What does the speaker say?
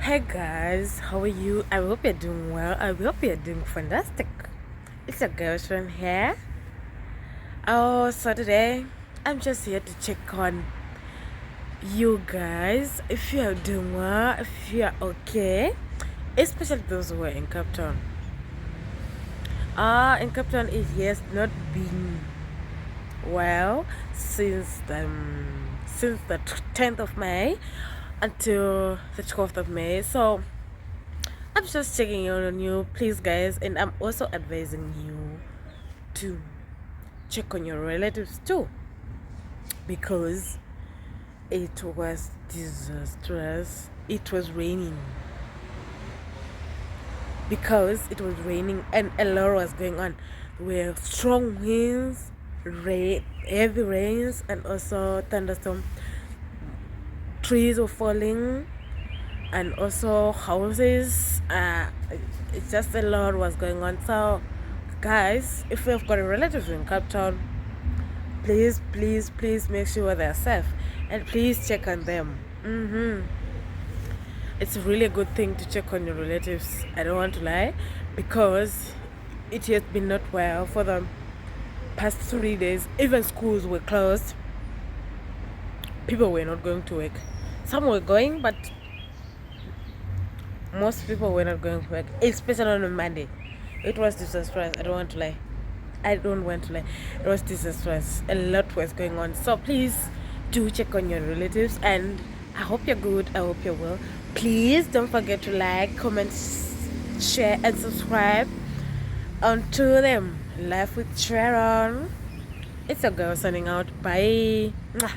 Hey guys, how are you? I hope you're doing well. I hope you're doing fantastic. It's your girlfriend here. So today I'm just here to check on you guys. If you are doing well, if you are okay, especially those who are in Capetown. In Capetown it has not been well since the 10th of May until the 12th of May. So I'm just checking in on you, please, guys, and I'm also advising you to check on your relatives too, because it was disastrous. It was raining and a lot was going on. There were strong winds, heavy rains, and also thunderstorm. Trees were falling, and also houses. It's just a lot was going on. So guys, if you've got a relative in Cape Town, please make sure they're safe, and please check on them. It's a really good thing to check on your relatives, I don't want to lie, because it has been not well for the past 3 days. Even schools were closed, people were not going to work. Some were going, but most people were not going to work, especially on a Monday. It was disastrous. I don't want to lie. It was disastrous. A lot was going on. So please do check on your relatives, and I hope you're good. I hope you're well. Please don't forget to like, comment, share, and subscribe onto them. Life with Sharon. It's a girl signing out. Bye. Mwah.